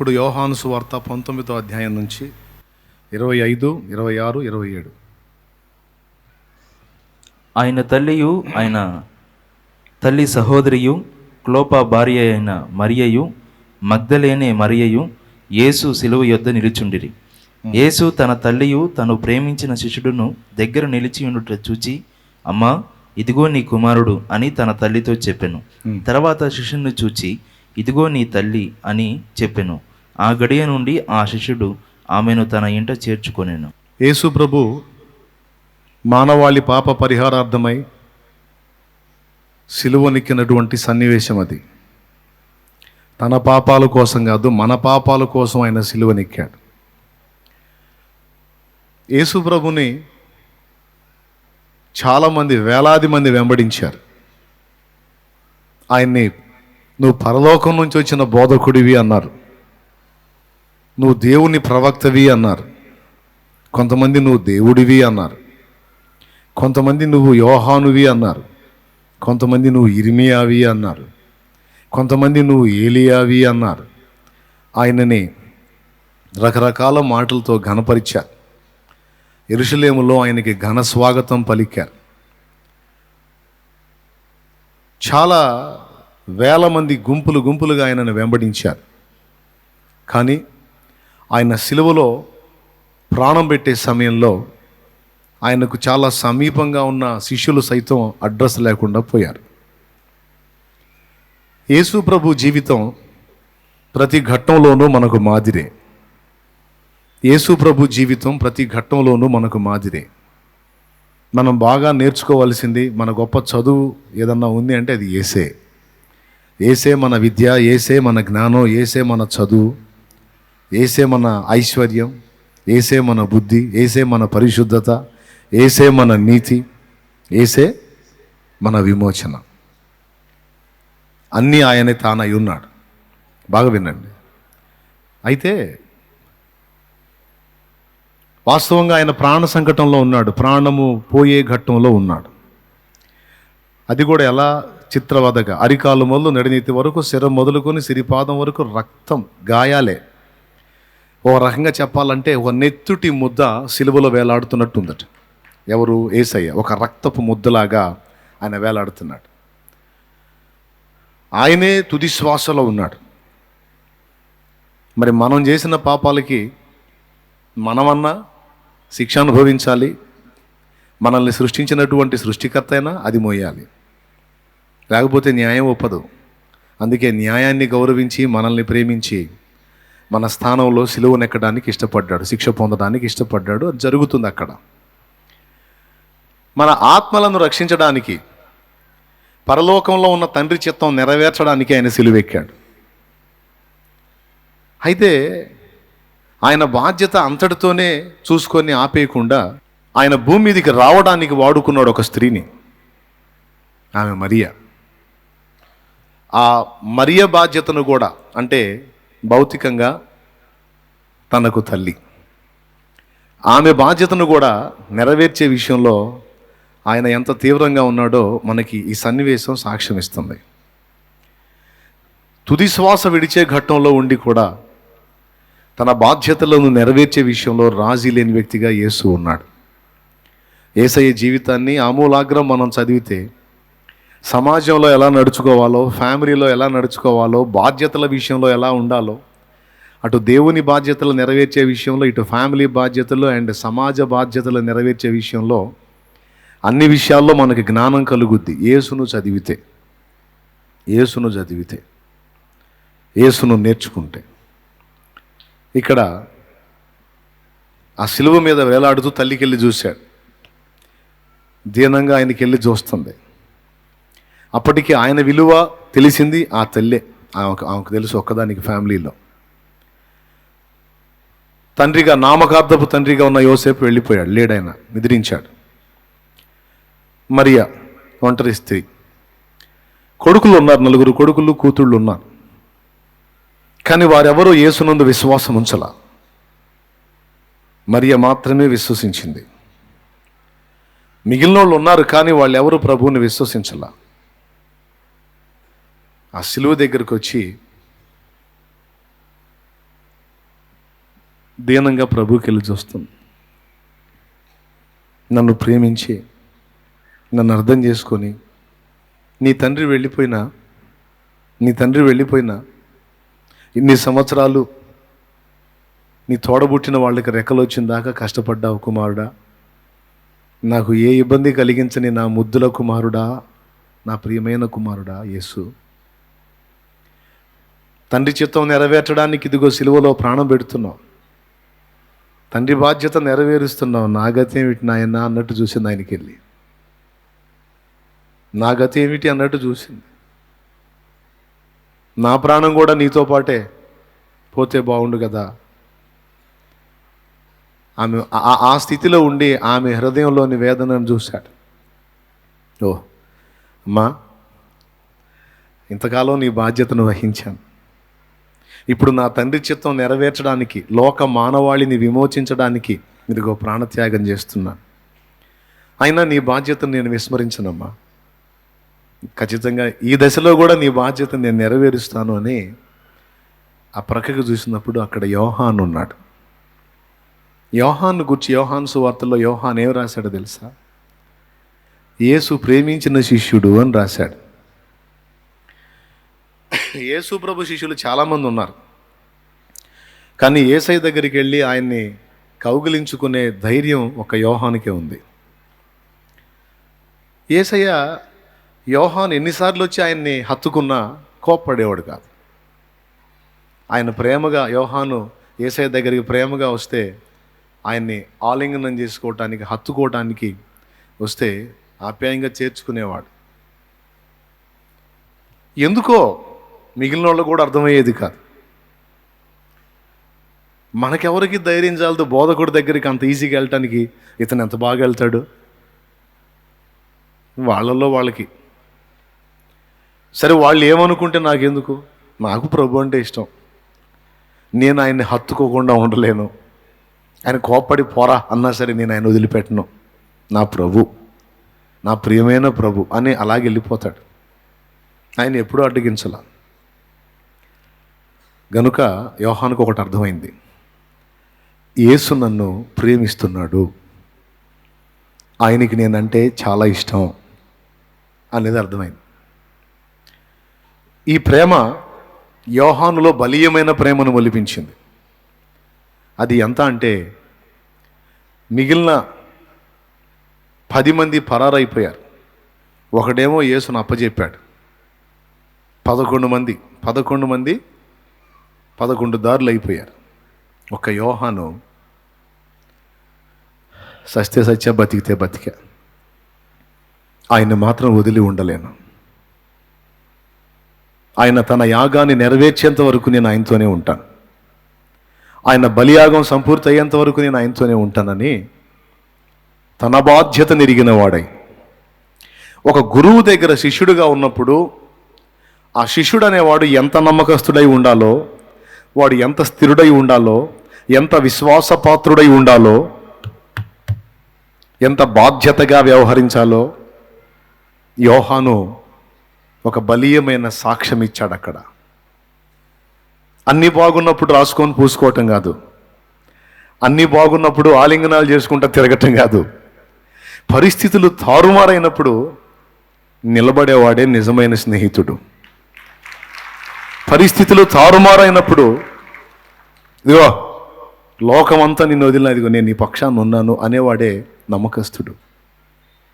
ఇప్పుడు యోహాను సువార్త 19వ అధ్యాయం నుంచి 25, 26, 27. ఆయన తల్లియు ఆయన తల్లి సహోదరియు క్లోపా భార్య అయిన మరియయు మగ్దలేనే మరియయు యేసు శిలువ యొద్ద నిలుచుండిరి. యేసు తన తల్లియు తను ప్రేమించిన శిష్యుడును దగ్గర నిలిచి ఉండుట చూచి, అమ్మా, ఇదిగో నీ కుమారుడు అని తన తల్లితో చెప్పెను. తర్వాత శిష్యుని చూచి, ఇదిగో నీ తల్లి అని చెప్పెను. ఆ గడియ నుండి ఆ శిష్యుడు ఆమెను తన ఇంట చేర్చుకొనెను. యేసు ప్రభు మానవాళి పాప పరిహారార్థమై సిలువనెక్కినటువంటి సన్నివేశం అది. తన పాపాల కోసం కాదు, మన పాపాల కోసం ఆయన సిలువనెక్కాడు. యేసు ప్రభుని చాలామంది, వేలాది మంది వెంబడించారు. ఆయన్ని నువ్వు పరలోకం నుంచి వచ్చిన బోధకుడివి అన్నారు, నువ్వు దేవుని ప్రవక్తవి అన్నారు, కొంతమంది నువ్వు దేవుడివి అన్నారు, కొంతమంది నువ్వు యోహానువి అన్నారు, కొంతమంది నువ్వు ఇర్మియావి అన్నారు, కొంతమంది నువ్వు ఏలియావి అన్నారు. ఆయనని రకరకాల మాటలతో ఘనపరిచారు. యెరూషలేములో ఆయనకి ఘన స్వాగతం పలికారు. చాలా వేల మంది గుంపులు గుంపులుగా ఆయనను వెంబడించారు. కానీ ఆయన సిలువలో ప్రాణం పెట్టే సమయంలో ఆయనకు చాలా సమీపంగా ఉన్న శిష్యులు సైతం అడ్రస్ లేకుండా పోయారు. యేసు ప్రభు జీవితం ప్రతి ఘట్టంలోనూ మనకు మాదిరే. యేసు ప్రభు జీవితం ప్రతి ఘట్టంలోనూ మనకు మాదిరే. మనం బాగా నేర్చుకోవాల్సింది, మన గొప్ప చదువు ఏదన్నా ఉంది అంటే అది యేసే. యేసే మన విద్య, యేసే మన జ్ఞానం, యేసే మన చదువు, యేసే మన ఐశ్వర్యం, యేసే మన బుద్ధి, యేసే మన పరిశుద్ధత, యేసే మన నీతి, యేసే మన విమోచన. అన్నీ ఆయనే తానై ఉన్నాడు. బాగా వినండి. అయితే వాస్తవంగా ఆయన ప్రాణ సంకటంలో ఉన్నాడు, ప్రాణము పోయే ఘట్టంలో ఉన్నాడు. అది కూడా ఎలా చిత్రవదగా, అరికాలు మొదలు నడినీతి వరకు, శిరం మొదలుకొని సిరిపాదం వరకు రక్తం, గాయాలే. ఓ రకంగా చెప్పాలంటే ఒక నెత్తుటి ముద్ద సిలువలో వేలాడుతున్నట్టుందట. ఎవరు? యేసయ్య. ఒక రక్తపు ముద్దలాగా ఆయన వేలాడుతున్నాడు. ఆయనే తుది శ్వాసలో ఉన్నాడు. మరి మనం చేసిన పాపాలకి మనమన్నా శిక్ష అనుభవించాలి. మనల్ని సృష్టించినటువంటి సృష్టికర్త అయినా అది మోయాలి, లేకపోతే న్యాయం ఒప్పదు. అందుకే న్యాయాన్ని గౌరవించి మనల్ని ప్రేమించి మన స్థానంలో సిలువనెక్కడానికి ఇష్టపడ్డాడు, శిక్ష పొందడానికి ఇష్టపడ్డాడు. అది జరుగుతుంది అక్కడ. మన ఆత్మలను రక్షించడానికి, పరలోకంలో ఉన్న తండ్రి చిత్తం నెరవేర్చడానికి ఆయన సిలువెక్కాడు. అయితే ఆయన బాధ్యత అంతటితోనే చూసుకొని ఆపేయకుండా ఆయన భూమి మీదకి రావడానికి వాడుకున్నాడు ఒక స్త్రీని, ఆమె మరియ. ఆ మరియ బాధ్యతను కూడా, అంటే భౌతికంగా తనకు తల్లి, ఆమె బాధ్యతను కూడా నెరవేర్చే విషయంలో ఆయన ఎంత తీవ్రంగా ఉన్నాడో మనకి ఈ సన్నివేశం సాక్ష్యం ఇస్తుంది. తుది శ్వాస విడిచే ఘట్టంలో ఉండి కూడా తన బాధ్యతలను నెరవేర్చే విషయంలో రాజీ లేని వ్యక్తిగా యేసు ఉన్నాడు. యేసయ్య జీవితాన్ని ఆమూలాగ్రం మనం చదివితే సమాజంలో ఎలా నడుచుకోవాలో, ఫ్యామిలీలో ఎలా నడుచుకోవాలో, బాధ్యతల విషయంలో ఎలా ఉండాలో, అటు దేవుని బాధ్యతలు నెరవేర్చే విషయంలో, ఇటు ఫ్యామిలీ బాధ్యతలు అండ్ సమాజ బాధ్యతలు నెరవేర్చే విషయంలో, అన్ని విషయాల్లో మనకి జ్ఞానం కలుగుద్ది యేసును చదివితే, యేసును నేర్చుకుంటే. ఇక్కడ ఆ సిలువ మీద వేలాడుతూ తల్లికెళ్ళి చూశాడు. దీనంగా ఆయనకి వెళ్ళి చూస్తుంది. అప్పటికి ఆయన విలువ తెలిసింది ఆ తల్లే. ఆమెకు తెలుసు ఒక్కదానికి ఫ్యామిలీలో. తండ్రిగా, నామకార్థపు తండ్రిగా ఉన్న యోసేపు వెళ్ళిపోయాడు, లేడాయన, నిద్రించాడు. మరియా ఒంటరి స్త్రీ. కొడుకులు ఉన్నారు, 4 కొడుకులు, కూతుళ్ళు ఉన్నారు. కానీ వారెవరూ యేసునందు విశ్వాసం ఉంచలా. మరియ మాత్రమే విశ్వసించింది. మిగిలిన వాళ్ళు ఉన్నారు, కానీ వాళ్ళు ఎవరు ప్రభువుని విశ్వసించలా. ఆ సిలువ దగ్గరికి వచ్చి దీనంగా ప్రభువుకి వెళ్ళి చూస్తుంది. నన్ను ప్రేమించి, నన్ను అర్థం చేసుకొని, నీ తండ్రి వెళ్ళిపోయినా ఇన్ని సంవత్సరాలు నీ తోడబుట్టిన వాళ్ళకి రెక్కలు వచ్చిన దాకా కష్టపడ్డావు కుమారుడా, నాకు ఏ ఇబ్బంది కలిగించని నా ముద్దుల కుమారుడా, నా ప్రియమైన కుమారుడా యేసు, తండ్రి చిత్తం నెరవేర్చడానికి ఇదిగో సిలువలో ప్రాణం పెడుతున్నావు, తండ్రి బాధ్యత నెరవేరుస్తున్నావు, నా గతి ఏమిటి నాయన అన్నట్టు చూసింది. ఆయనకి వెళ్ళి నా గతి ఏమిటి అన్నట్టు చూసింది. నా ప్రాణం కూడా నీతో పాటే పోతే బాగుండు కదా. ఆమె ఆ స్థితిలో ఉండి ఆమె హృదయంలోని వేదనను చూశాడు. ఓ అమ్మా, ఇంతకాలం నీ బాధ్యతను వహించాను, ఇప్పుడు నా తండ్రి చిత్తం నెరవేర్చడానికి, లోక మానవాళిని విమోచించడానికి ఇదిగో ప్రాణత్యాగం చేస్తున్నాను. అయినా నీ బాధ్యతను నేను విస్మరించనమ్మా, ఖచ్చితంగా ఈ దశలో కూడా నీ బాధ్యతను నేను నెరవేరుస్తాను అని ఆ ప్రక్కకు చూసినప్పుడు అక్కడ యోహాను ఉన్నాడు. యోహాను గురించి యోహాను సువార్తలో యోహాను ఏం రాశాడో తెలుసా? యేసు ప్రేమించిన శిష్యుడు అని రాశాడు. యేసు ప్రభు శిష్యులు చాలామంది ఉన్నారు, కానీ యేసయ్య దగ్గరికి వెళ్ళి ఆయన్ని కౌగిలించుకునే ధైర్యం ఒక యోహానుకే ఉంది. యేసయ్య యోహాను ఎన్నిసార్లు వచ్చి ఆయన్ని హత్తుకున్నా కోప్పడేవాడు కాదు. ఆయన ప్రేమగా, యోహాను యేసయ్య దగ్గరికి ప్రేమగా వస్తే ఆయన్ని ఆలింగనం చేసుకోవటానికి, హత్తుకోవటానికి వస్తే ఆప్యాయంగా చేర్చుకునేవాడు. ఎందుకో మిగిలిన వాళ్ళు కూడా అర్థమయ్యేది కాదు. మనకెవరికి ధైర్యం చాలదు బోధకుడి దగ్గరికి అంత ఈజీగా వెళ్ళటానికి. ఇతను ఎంత బాగా వెళ్తాడు, వాళ్ళల్లో వాళ్ళకి. సరే, వాళ్ళు ఏమనుకుంటే నాకెందుకు, నాకు ప్రభు అంటే ఇష్టం, నేను ఆయన్ని హత్తుకోకుండా ఉండలేను, ఆయన కోప్పడి పోరా అన్నా సరే నేను ఆయన వదిలిపెట్టను, నా ప్రభు, నా ప్రియమైన ప్రభు అని అలాగే వెళ్ళిపోతాడు. ఆయన ఎప్పుడూ అడ్డగించాల. గనుక యోహానుకు ఒకటి అర్థమైంది, యేసు నన్ను ప్రేమిస్తున్నాడు, ఆయనకి నేనంటే చాలా ఇష్టం అనేది అర్థమైంది. ఈ ప్రేమ యోహానులో బలీయమైన ప్రేమను ఒలిపించింది. అది ఎంత అంటే మిగిలిన 10 మంది పరారైపోయారు, ఒకడేమో యేసును అప్పచెప్పాడు. 11 మంది 11 దారులు అయిపోయారు. ఒక యోహాను సత్య సత్య బతికితే బతికా, ఆయన మాత్రం వదిలి ఉండలేను, ఆయన తన యాగాన్ని నెరవేర్చేంత వరకు నేను ఆయనతోనే ఉంటాను, ఆయన బలియాగం సంపూర్తి అయ్యేంత వరకు నేను ఆయనతోనే ఉంటానని తన బాధ్యత నెరిగిన వాడై, ఒక గురువు దగ్గర శిష్యుడిగా ఉన్నప్పుడు ఆ శిష్యుడు అనేవాడు ఎంత నమ్మకస్తుడై ఉండాలో, వాడు ఎంత స్థిరుడై ఉండాలో, ఎంత విశ్వాసపాత్రుడై ఉండాలో, ఎంత బాధ్యతగా వ్యవహరించాలో యోహాను ఒక బలీయమైన సాక్ష్యం ఇచ్చాడు అక్కడ. అన్నీ బాగున్నప్పుడు రాసుకొని పూసుకోవటం కాదు, అన్నీ బాగున్నప్పుడు ఆలింగనాలు చేసుకుంటా తిరగటం కాదు, పరిస్థితులు తారుమారైనప్పుడు నిలబడేవాడే నిజమైన స్నేహితుడు. పరిస్థితులు తారుమారైనప్పుడు ఇదిగో లోకమంతా నిన్ను వదిలిన, ఇదిగో నేను నీ పక్షాన్ని ఉన్నాను అనేవాడే నమ్మకస్తుడు,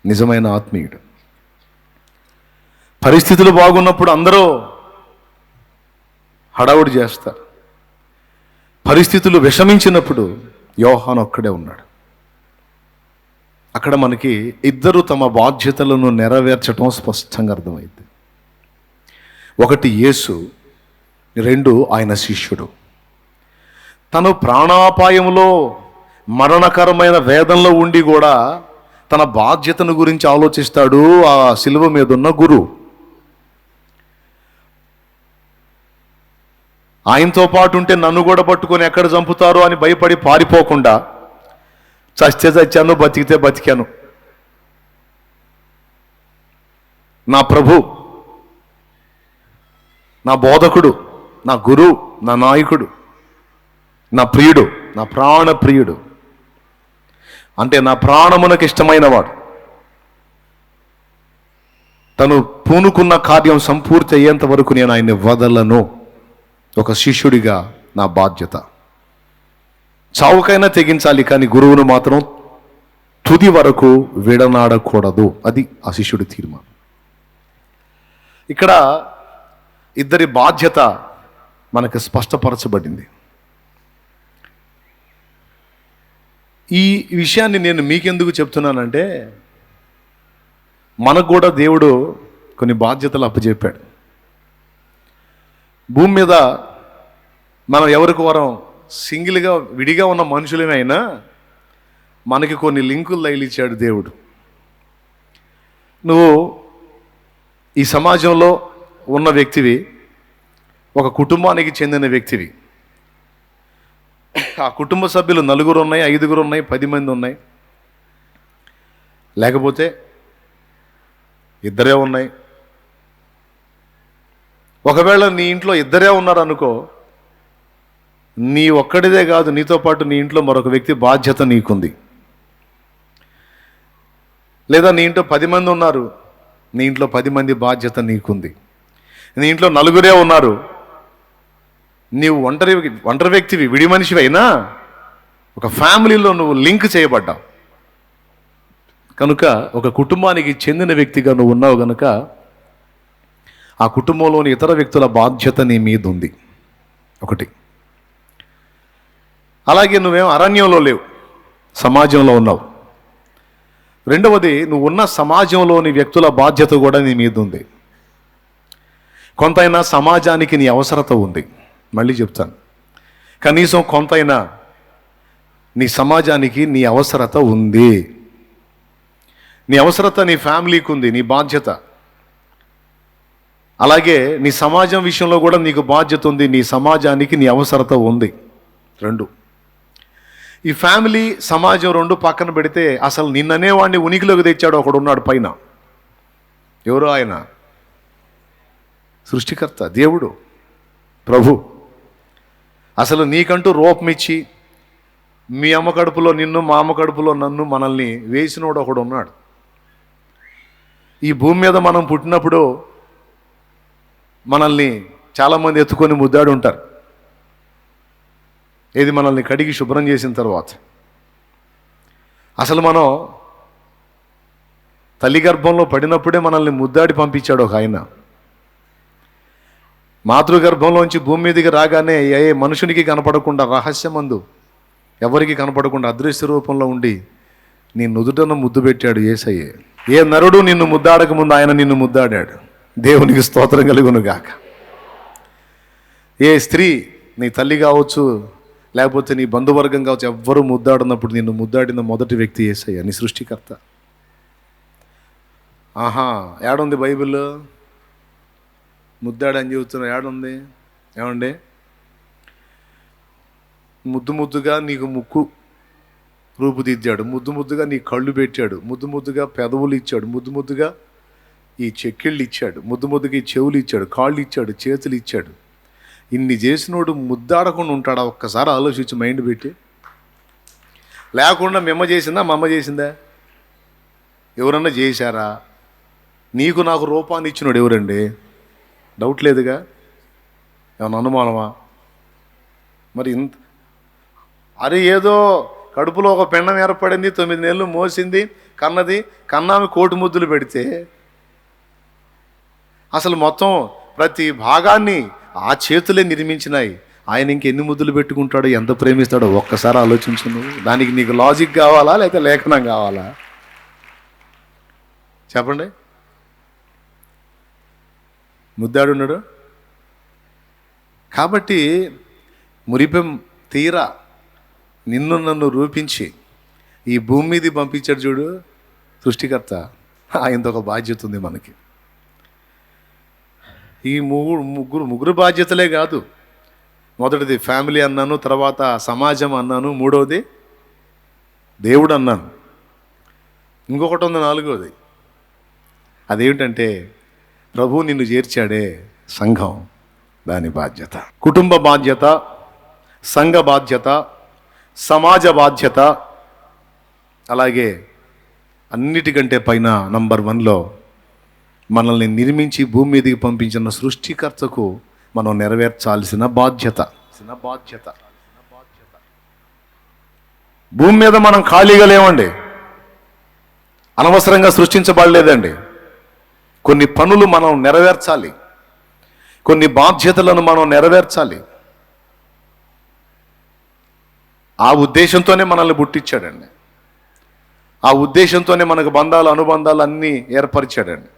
నిజమైన ఆత్మీయుడు. పరిస్థితులు బాగున్నప్పుడు అందరూ హడావుడి చేస్తారు, పరిస్థితులు విషమించినప్పుడు యోహాను ఒక్కడే ఉన్నాడు. అక్కడ మనకి ఇద్దరు తమ బాధ్యతలను నెరవేర్చడం స్పష్టంగా అర్థమైంది. ఒకటి యేసు, 2 ఆయన శిష్యుడు. తను ప్రాణాపాయంలో మరణకరమైన వేదనలో ఉండి కూడా తన బాధ్యతను గురించి ఆలోచిస్తాడు ఆ శిలువ మీద ఉన్న గురువు. ఆయనతో పాటు ఉంటే నన్ను కూడా పట్టుకొని ఎక్కడ చంపుతారో అని భయపడి పారిపోకుండా, చస్తే చచ్చాను, బతికితే బతికాను, నా ప్రభు, నా బోధకుడు, నా గురువు, నా నాయకుడు, నా ప్రియుడు, నా ప్రాణ ప్రియుడు అంటే నా ప్రాణమునకు ఇష్టమైన వాడు. తను పూనుకున్న కార్యం సంపూర్తి అయ్యేంత వరకు నేను ఆయన్ని వదలను. ఒక శిష్యుడిగా నా బాధ్యత. చావుకైనా తెగించాలి, కానీ గురువును మాత్రం తుది వరకు విడనాడకూడదు. అది ఆ శిష్యుడి తీర్మానం. ఇక్కడ ఇద్దరి బాధ్యత మనకు స్పష్టపరచబడింది. ఈ విషయాన్ని నేను మీకెందుకు చెప్తున్నానంటే, మనకు కూడా దేవుడు కొన్ని బాధ్యతలు అప్పచెప్పాడు. భూమి మీద మనం ఎవరికి వారం సింగిల్గా విడిగా ఉన్న మనుషులమైనా మనకి కొన్ని లింకులు తగిలిచ్చాడు దేవుడు. నువ్వు ఈ సమాజంలో ఉన్న వ్యక్తివి, ఒక కుటుంబానికి చెందిన వ్యక్తివి. ఆ కుటుంబ సభ్యులు 4 ఉన్నాయి, 5 ఉన్నాయి, 10 మంది ఉన్నాయి, లేకపోతే 2 ఉన్నాయి. ఒకవేళ నీ ఇంట్లో 2 ఉన్నారనుకో, నీ ఒక్కడిదే కాదు, నీతో పాటు నీ ఇంట్లో మరొక వ్యక్తి బాధ్యత నీకుంది. లేదా నీ ఇంట్లో 10 మంది ఉన్నారు, నీ ఇంట్లో 10 మంది బాధ్యత నీకుంది. నీ ఇంట్లో 4 ఉన్నారు, నీవు ఒంటరి వ్యక్తివి, విడి మనిషివి అయినా ఒక ఫ్యామిలీలో నువ్వు లింక్ చేయబడ్డావు కనుక, ఒక కుటుంబానికి చెందిన వ్యక్తిగా నువ్వు ఉన్నావు కనుక, ఆ కుటుంబంలోని ఇతర వ్యక్తుల బాధ్యత నీ మీద ఉంది. ఒకటి. అలాగే నువ్వేం అరణ్యంలో లేవు, సమాజంలో ఉన్నావు. రెండవది, నువ్వు ఉన్న సమాజంలోని వ్యక్తుల బాధ్యత కూడా నీ మీద ఉంది. కొంతైనా సమాజానికి నీ అవసరత ఉంది. మళ్ళీ చెప్తాను, కనీసం కొంతైనా నీ సమాజానికి నీ అవసరత ఉంది. నీ అవసరత నీ ఫ్యామిలీకి ఉంది, నీ బాధ్యత. అలాగే నీ సమాజం విషయంలో కూడా నీకు బాధ్యత ఉంది, నీ సమాజానికి నీ అవసరత ఉంది. 2. ఈ ఫ్యామిలీ సమాజం 2 పక్కన పెడితే, అసలు నిన్ననేవాడిని ఉనికిలోకి తెచ్చాడు ఒకడు ఉన్నాడు పైన. ఎవరో ఆయన సృష్టికర్త, దేవుడు, ప్రభు. అసలు నీకంటూ రూపమిచ్చి మీ అమ్మ కడుపులో నిన్ను, మా అమ్మ కడుపులో నన్ను, మనల్ని వేసినోడు ఒకడు ఉన్నాడు. ఈ భూమి మీద మనం పుట్టినప్పుడు మనల్ని చాలామంది ఎత్తుకొని ముద్దాడు ఉంటారు. ఏది మనల్ని కడిగి శుభ్రం చేసిన తర్వాత. అసలు మనం తల్లి గర్భంలో పడినప్పుడే మనల్ని ముద్దాడి పంపించాడు ఒక ఆయన. మాతృగర్భంలోంచి భూమి మీదకి రాగానే ఏ మనుషునికి కనపడకుండా, రహస్యమందు ఎవరికి కనపడకుండా అదృశ్య రూపంలో ఉండి నీ నుదుటను ముద్దు పెట్టాడు యేసయ్యే. ఏ నరుడు నిన్ను ముద్దాడక ముందు ఆయన నిన్ను ముద్దాడాడు. దేవునికి స్తోత్రం కలుగును గాక. ఏ స్త్రీ, నీ తల్లి కావచ్చు, లేకపోతే నీ బంధువర్గం కావచ్చు, ఎవ్వరూ ముద్దాడినప్పుడు నిన్ను ముద్దాడిన మొదటి వ్యక్తి యేసయ్య, నీ సృష్టికర్త. ఆహా, ఏడుంది బైబిల్లో ముద్దాడని చెబుతున్నా? ఏడుంది? ఏమండి, ముద్దుగా నీకు ముక్కు రూపుదిద్దాడు, ముద్దుగా నీ కళ్ళు పెట్టాడు, ముద్దుగా పెదవులు ఇచ్చాడు, ముద్దుగా ఈ చెక్కిళ్ళు ఇచ్చాడు, ముద్దుగా ఈ చెవులు ఇచ్చాడు, కాళ్ళు ఇచ్చాడు, చేతులు ఇచ్చాడు. ఇన్ని చేసినోడు ముద్దాడకుండా ఉంటాడా? ఒక్కసారి ఆలోచించి మైండ్ పెట్టి. లేకుండా మెమ్మ చేసిందా, మా అమ్మ చేసిందా? ఎవరన్నా చేశారా? నీకు నాకు రూపాన్ని ఇచ్చినోడు ఎవరండి? డౌట్ లేదుగా? ఏమన్నా అనుమానమా? మరి ఇంత అరే ఏదో కడుపులో ఒక పెండం ఏర్పడింది, 9 నెలలు మోసింది, కన్నది, కన్నామి కోటి ముద్దులు పెడితే అసలు మొత్తం ప్రతి భాగాన్ని ఆ చేతులే నిర్మించినాయి. ఆయన ఇంకెన్ని ముద్దులు పెట్టుకుంటాడో, ఎంత ప్రేమిస్తాడో ఒక్కసారి ఆలోచించు నువ్వు. దానికి నీకు లాజిక్ కావాలా లేకపోతే లేఖనం కావాలా? చెప్పండి. ముద్దాడున్నాడు కాబట్టి మురిపెం తీరా నిన్ను నన్ను రూపించి ఈ భూమి మీద పంపించాడు చూడు సృష్టికర్త. ఆయనతో ఒక బాధ్యత ఉంది మనకి. ఈ ముగ్గురు బాధ్యతలే కాదు. మొదటిది ఫ్యామిలీ అన్నాను, తర్వాత సమాజం అన్నాను, మూడవది దేవుడు అన్నాను, ఇంకొకటి ఉంది 4వది. అదేమిటంటే ప్రభు నిన్ను చేర్చాడే సంఘం, దాని బాధ్యత. కుటుంబ బాధ్యత, సంఘ బాధ్యత, సమాజ బాధ్యత, అలాగే అన్నిటికంటే పైన నంబర్ 1లో మనల్ని నిర్మించి భూమి మీదకి పంపించిన సృష్టికర్తకు మనం నెరవేర్చాల్సిన బాధ్యత. భూమి మీద మనం ఖాళీగా లేవండి, అనవసరంగా సృష్టించబడలేదండి. కొన్ని పనులు మనం నెరవేర్చాలి, కొన్ని బాధ్యతలను మనం నెరవేర్చాలి. ఆ ఉద్దేశంతోనే మనల్ని పుట్టించాడండి. ఆ ఉద్దేశంతోనే మనకు బంధాలు, అనుబంధాలు అన్నీ ఏర్పరిచాడండి.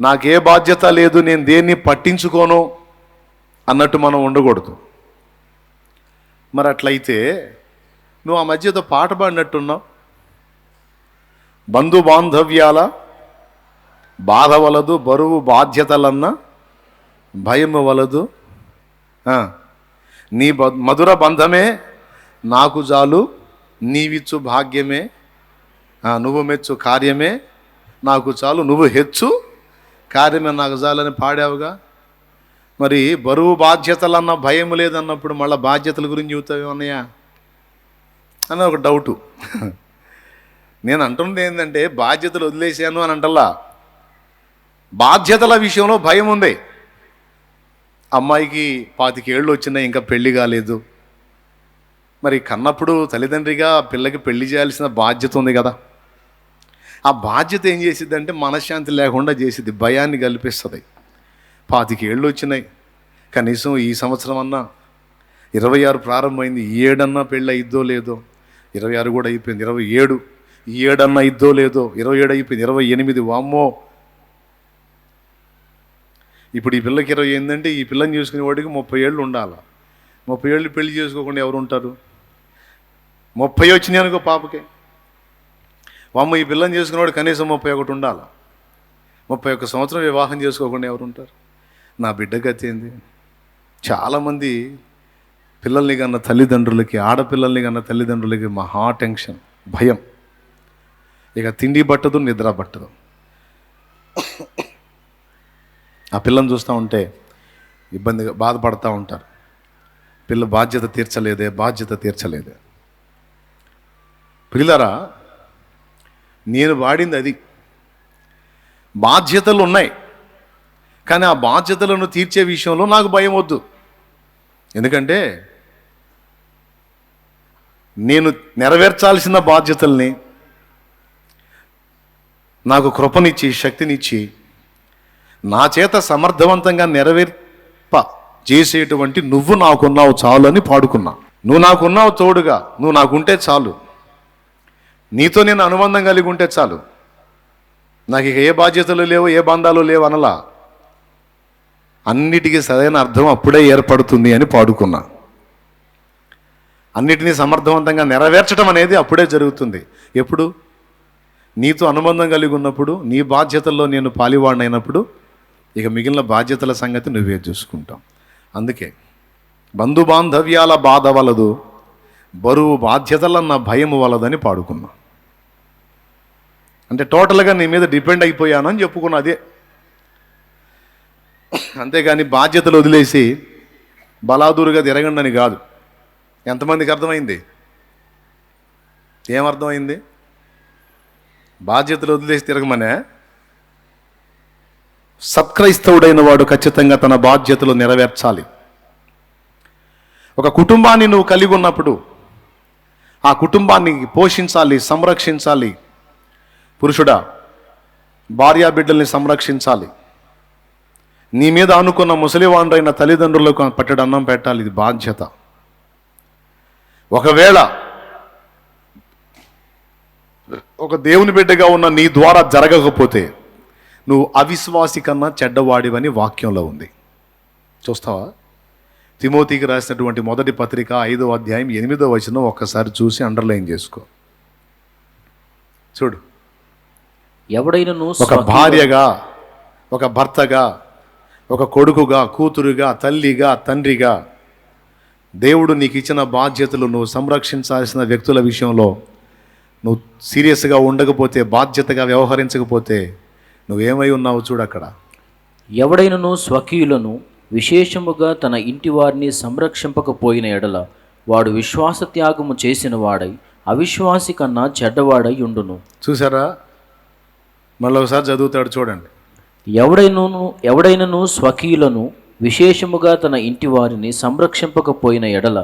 నాకే బాధ్యత లేదు, నేను దేన్ని పట్టించుకోను అన్నట్టు మనం ఉండకూడదు. మరి అట్లయితే నువ్వు ఆ మధ్యతో పాట పాడినట్టున్నావు. బంధు బాంధవ్యాల బాధ వలదు, బరువు బాధ్యతలన్న భయము వలదు, నీ మధుర బంధమే నాకు చాలు, నీవిచ్చు భాగ్యమే, నువ్వు మెచ్చు కార్యమే నాకు చాలు, నువ్వు హెచ్చు కార్యమే నాకు చాలని పాడావుగా. మరి బరువు బాధ్యతలన్న భయం లేదన్నప్పుడు మళ్ళీ బాధ్యతల గురించి చెబుతావేమన్నాయా అని ఒక డౌటు. నేను అంటున్నది ఏంటంటే బాధ్యతలు వదిలేశాను అని అంటల్లా, బాధ్యతల విషయంలో భయం ఉంది. అమ్మాయికి 25 ఏళ్ళు వచ్చినాయి, ఇంకా పెళ్లి కాలేదు. మరి కన్నప్పుడు తల్లిదండ్రిగా పిల్లకి పెళ్లి చేయాల్సిన బాధ్యత ఉంది కదా. ఆ బాధ్యత ఏం చేసిద్ది అంటే మనశ్శాంతి లేకుండా చేసిద్ది, భయాన్ని కల్పిస్తుంది. 25 ఏళ్ళు వచ్చినాయి, కనీసం ఈ సంవత్సరం అన్నా 26 ప్రారంభమైంది, ఈ ఏడన్నా పెళ్ళి అయిద్దో లేదో, 26 కూడా అయిపోయింది, 27, ఈ ఏడన్నా అయిద్దో లేదో, 27 అయిపోయింది, 28, వామ్మో. ఇప్పుడు ఈ పిల్లకి 20 ఏంటంటే ఈ పిల్లని చూసుకునే వాడికి 30 ఏళ్ళు ఉండాలి. 30 ఏళ్ళు పెళ్లి చేసుకోకుండా ఎవరు ఉంటారు? 30 వచ్చినాయి అనుకో పాపకి, వామ్మ ఈ పిల్లని చేసుకునేవాడు కనీసం 31 ఉండాలి. 31 సంవత్సరం వివాహం చేసుకోకుండా ఎవరు ఉంటారు? నా బిడ్డ గతి ఏంది? చాలామంది పిల్లల్ని కన్న తల్లిదండ్రులకి, ఆడపిల్లల్ని కన్న తల్లిదండ్రులకి మహా టెన్షన్, భయం. ఇక తిండి పట్టదు, నిద్ర పట్టదు. ఆ పిల్లని చూస్తూ ఉంటే ఇబ్బందిగా బాధపడుతూ ఉంటారు. పిల్ల బాధ్యత తీర్చలేదే. పిల్లరా, నేను వాడింది అది. బాధ్యతలు ఉన్నాయి, కానీ ఆ బాధ్యతలను తీర్చే విషయంలో నాకు భయం వద్దు. ఎందుకంటే నేను నెరవేర్చాల్సిన బాధ్యతల్ని నాకు కృపనిచ్చి, శక్తినిచ్చి, నా చేత సమర్థవంతంగా నెరవేర్ప చేసేటువంటి నువ్వు నాకున్నావు చాలు అని పాడుకున్నా. నువ్వు నాకున్నావు తోడుగా, నువ్వు నాకుంటే చాలు, నీతో నేను అనుబంధం కలిగి ఉంటే చాలు, నాకు ఇక ఏ బాధ్యతలు లేవు, ఏ బంధాలు లేవు అనలా. అన్నిటికీ సరైన అర్థం అప్పుడే ఏర్పడుతుంది అని పాడుకున్నా. అన్నిటినీ సమర్థవంతంగా నెరవేర్చడం అనేది అప్పుడే జరుగుతుంది. ఎప్పుడు? నీతో అనుబంధం కలిగి ఉన్నప్పుడు, నీ బాధ్యతల్లో నేను పాలివాడినైనప్పుడు, ఇక మిగిలిన బాధ్యతల సంగతి నువ్వే చూసుకుంటాం. అందుకే బంధు బాంధవ్యాల బాధ వలదు, బరువు బాధ్యతలన్న భయము వలదని పాడుకున్నా. అంటే టోటల్గా నీ మీద డిపెండ్ అయిపోయాను అని చెప్పుకున్నా. అదే, అంతేగాని బాధ్యతలు వదిలేసి బలాదూరుగా తిరగండి అని కాదు. ఎంతమందికి అర్థమైంది? ఏమర్థమైంది? బాధ్యతలు వదిలేసి తిరగమనే. సత్క్రైస్తవుడైన వాడు ఖచ్చితంగా తన బాధ్యతలు నెరవేర్చాలి. ఒక కుటుంబాన్ని నువ్వు కలిగి ఉన్నప్పుడు ఆ కుటుంబాన్ని పోషించాలి, సంరక్షించాలి. పురుషుడా, భార్యా బిడ్డల్ని సంరక్షించాలి. నీ మీద అనుకున్న ముసలివాండ్రైన తల్లిదండ్రులకు పట్టెడు అన్నం పెట్టాలి. ఇది బాధ్యత. ఒకవేళ ఒక దేవుని బిడ్డగా ఉన్న నీ ద్వారా జరగకపోతే నువ్వు అవిశ్వాసి కన్నా చెడ్డవాడివని వాక్యంలో ఉంది. చూస్తావా? తిమోతికి రాసినటువంటి మొదటి పత్రిక 5వ అధ్యాయం 8వ వచనం ఒక్కసారి చూసి అండర్లైన్ చేసుకో. చూడు, ఎవడైనను ఒక భార్యగా, ఒక భర్తగా, ఒక కొడుకుగా, కూతురుగా, తల్లిగా, తండ్రిగా దేవుడు నీకు ఇచ్చిన బాధ్యతలు నువ్వు సంరక్షించాల్సిన వ్యక్తుల విషయంలో నువ్వు సీరియస్గా ఉండకపోతే, బాధ్యతగా వ్యవహరించకపోతే నువ్వేమై ఉన్నావు చూడు అక్కడ. ఎవడైనను స్వకీయులను విశేషముగా తన ఇంటి వారిని సంరక్షింపకపోయిన ఎడల వాడు విశ్వాస త్యాగము చేసిన వాడై అవిశ్వాసి కన్నా చెడ్డవాడై ఉండును. చూసారా? మళ్ళీ ఒకసారి చదువుతాడు చూడండి. ఎవడైనను స్వకీయులను విశేషముగా తన ఇంటి వారిని సంరక్షింపకపోయిన ఎడల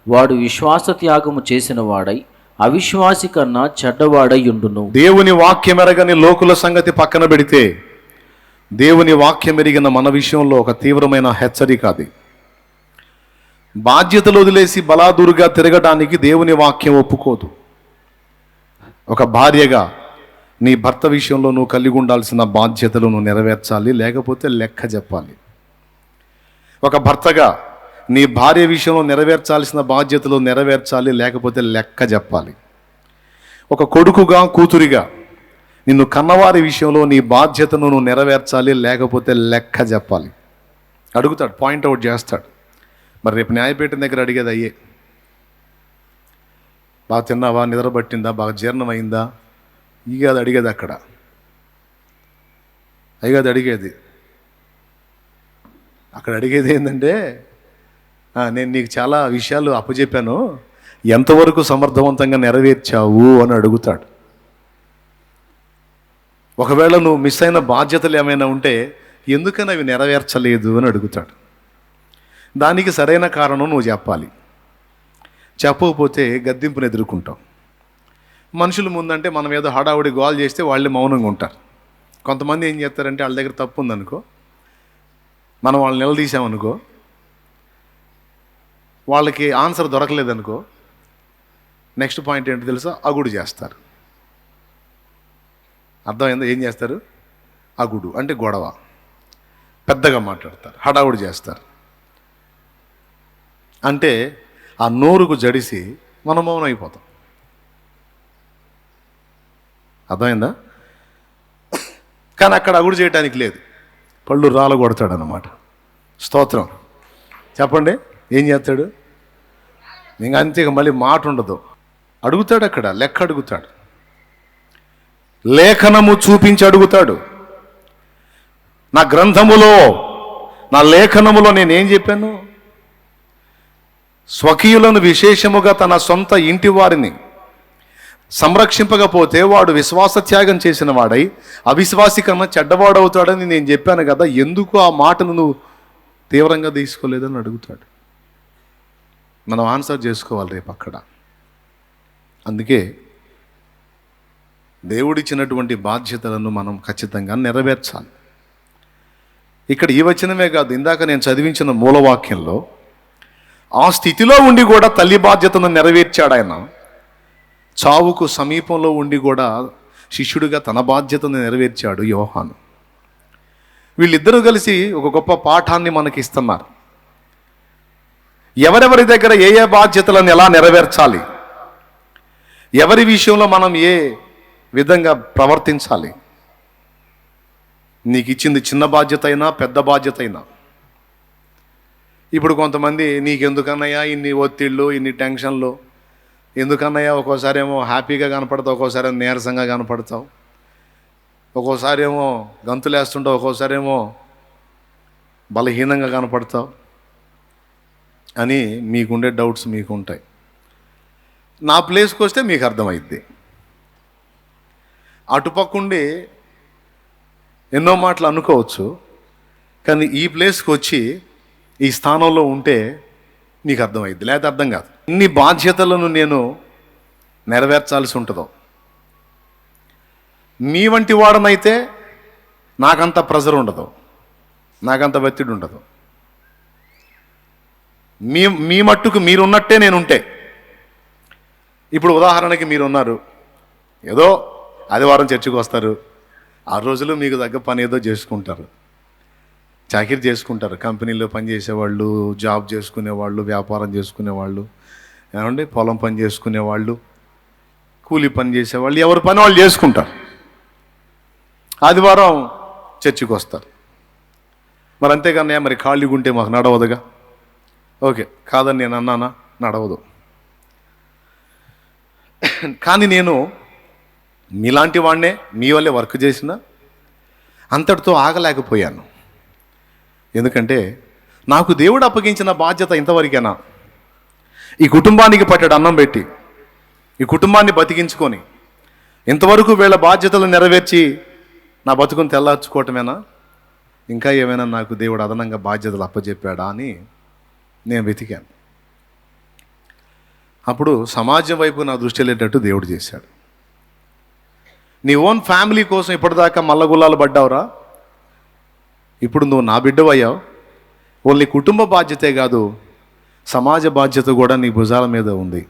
వాడు విశ్వాస త్యాగము చేసిన వాడై అవిశ్వాసి కన్నా చెడ్డవాడై ఉండును. దేవుని వాక్యం ఎరగని లోకుల సంగతి పక్కన పెడితే, దేవుని వాక్యం ఎరిగిన మన విషయంలో ఒక తీవ్రమైన హెచ్చరిక అది. బాధ్యతలు వదిలేసి బలాదూరుగా తిరగడానికి దేవుని వాక్యం ఒప్పుకోదు. ఒక భార్యగా నీ భర్త విషయంలో నువ్వు కలిగి ఉండాల్సిన బాధ్యతలు నువ్వు నెరవేర్చాలి, లేకపోతే లెక్క చెప్పాలి. ఒక భర్తగా నీ భార్య విషయంలో నెరవేర్చాల్సిన బాధ్యతలు నెరవేర్చాలి, లేకపోతే లెక్క చెప్పాలి. ఒక కొడుకుగా కూతురిగా నిన్ను కన్నవారి విషయంలో నీ బాధ్యతను నువ్వు నెరవేర్చాలి, లేకపోతే లెక్క చెప్పాలి. అడుగుతాడు, పాయింట్అవుట్ చేస్తాడు. మరి రేపు న్యాయపీఠం దగ్గర అడిగేది అయ్యే, బాగా తిన్నావా, నిద్ర పట్టిందా, బాగా జీర్ణమైందా, ఇక అది అడిగేది అక్కడ. అది అడిగేది అక్కడ. అడిగేది ఏంటంటే, నేను నీకు చాలా విషయాలు అప్పచెప్పాను, ఎంతవరకు సమర్థవంతంగా నెరవేర్చావు అని అడుగుతాడు. ఒకవేళ నువ్వు మిస్ అయిన బాధ్యతలు ఏమైనా ఉంటే ఎందుకని అవి నెరవేర్చలేదు అని అడుగుతాడు. దానికి సరైన కారణం నువ్వు చెప్పాలి. చెప్పకపోతే గద్దింపును ఎదుర్కొంటాం. మనుషుల ముందంటే మనం ఏదో హడావుడి గోల్ చేస్తే వాళ్ళే మౌనంగా ఉంటారు. కొంతమంది ఏం చేస్తారంటే, వాళ్ళ దగ్గర తప్పు ఉందనుకో, మనం వాళ్ళని నిలదీసామనుకో, వాళ్ళకి ఆన్సర్ దొరకలేదనుకో, నెక్స్ట్ పాయింట్ ఏంటో తెలుసా, అగుడు చేస్తారు. అర్థమైందా? ఏం చేస్తారు? అగుడు అంటే గొడవ, పెద్దగా మాట్లాడతారు, హడావుడి చేస్తారు. అంటే ఆ నోరుకు జడిసి మనం మౌనం అయిపోతాం. అర్థమైందా? కానీ అక్కడ అగుడు చేయడానికి లేదు, పళ్ళు రాళ్ళ కొడతాడు అన్నమాట. స్తోత్రం చెప్పండి. ఏం చేస్తాడు? ఇంకా అంతే, మళ్ళీ మాట ఉండదు. అడుగుతాడు, అక్కడ లెక్క అడుగుతాడు, లేఖనము చూపించి అడుగుతాడు. నా గ్రంథములో, నా లేఖనములో నేనేం చెప్పాను? స్వకీయులను విశేషముగా తన సొంత ఇంటి వారిని సంరక్షింపకపోతే వాడు విశ్వాస త్యాగం చేసిన వాడై అవిశ్వాసి కన్నా చెడ్డవాడవుతాడని నేను చెప్పాను కదా, ఎందుకు ఆ మాటను నువ్వు తీవ్రంగా తీసుకోలేదని అడుగుతాడు. మనం ఆన్సర్ చేసుకోవాలి రేపు అక్కడ. అందుకే దేవుడిచ్చినటువంటి బాధ్యతలను మనం ఖచ్చితంగా నెరవేర్చాలి. ఇక్కడ ఈ వచనమే కాదు, ఇందాక నేను చదివించిన మూలవాక్యంలో ఆ స్థితిలో ఉండి కూడా తల్లి బాధ్యతను నెరవేర్చాడు ఆయన. చావుకు సమీపంలో ఉండి కూడా శిష్యుడిగా తన బాధ్యతను నెరవేర్చాడు యోహాను. వీళ్ళిద్దరూ కలిసి ఒక గొప్ప పాఠాన్ని మనకి ఇస్తున్నారు. ఎవరెవరి దగ్గర ఏ ఏ బాధ్యతలను ఎలా నెరవేర్చాలి, ఎవరి విషయంలో మనం ఏ విధంగా ప్రవర్తించాలి. నీకు ఇచ్చింది చిన్న బాధ్యత అయినా పెద్ద బాధ్యత అయినా. ఇప్పుడు కొంతమంది, నీకెందుకన్నయ్యా ఇన్ని ఒత్తిళ్ళు, ఇన్ని టెన్షన్లు, ఎందుకన్నయ్యా ఒక్కోసారి ఏమో హ్యాపీగా కనపడతావు, ఒక్కోసారి ఏమో నీరసంగా కనపడతావు, ఒక్కోసారి ఏమో గంతులేస్తుంటావు, ఒక్కోసారి ఏమో బలహీనంగా కనపడతావు అని మీకుండే డౌట్స్ మీకు ఉంటాయి. నా ప్లేస్కి వస్తే మీకు అర్థమైద్ది. అటుపక్కుండి ఎన్నో మాటలు అనుకోవచ్చు, కానీ ఈ ప్లేస్కి వచ్చి ఈ స్థానంలో ఉంటే నీకు అర్థమైద్ది, లేకపోతే అర్థం కాదు. ఇన్ని బాధ్యతలను నేను నెరవేర్చాల్సి ఉంటుందో. మీ వంటి వాడనైతే నాకంత ప్రెజర్ ఉండదు, నాకంత ఒత్తిడి ఉండదు. మీ మట్టుకు మీరున్నట్టే నేనుంటే. ఇప్పుడు ఉదాహరణకి మీరున్నారు, ఏదో ఆదివారం చర్చికి వస్తారు, 6 రోజులు మీకు తగ్గ పని ఏదో చేసుకుంటారు, చాకిరీ చేసుకుంటారు. కంపెనీలో పనిచేసేవాళ్ళు, జాబ్ చేసుకునేవాళ్ళు, వ్యాపారం చేసుకునేవాళ్ళు, ఏమండి పొలం పని చేసుకునేవాళ్ళు, కూలీ పని చేసేవాళ్ళు, ఎవరి పని వాళ్ళు చేసుకుంటారు. ఆదివారం చర్చికి వస్తారు. మరి అంతేగానే మరి ఖాళీగా ఉంటే మాకు నడవదుగా. ఓకే, కాదని నేను అన్నానా? నడవదు. కానీ నేను మీలాంటి వాడినే, మీ వల్లే వర్క్ చేసిన, అంతటితో ఆగలేకపోయాను. ఎందుకంటే నాకు దేవుడు అప్పగించిన బాధ్యత ఇంతవరకేనా? ఈ కుటుంబానికి పట్టెడు అన్నం పెట్టి, ఈ కుటుంబాన్ని బతికించుకొని, ఇంతవరకు వీళ్ళ బాధ్యతలు నెరవేర్చి నా బతుకుని తెల్లార్చుకోవటమేనా? ఇంకా ఏమైనా నాకు దేవుడు అదనంగా బాధ్యతలు అప్పచెప్పాడా అని నేను వెతికాను. అప్పుడు సమాజం వైపు నా దృష్టి వెళ్ళేటట్టు దేవుడు చేశాడు. నీ ఓన్ ఫ్యామిలీ కోసం ఇప్పటిదాకా మల్లగుల్లాలు పడ్డావురా, ఇప్పుడు నువ్వు నా బిడ్డవయ్యావు. ఓన్లీ కుటుంబ బాధ్యతే కాదు, సమాజ బాధ్యత కూడా నీ భుజాల మీద ఉంది.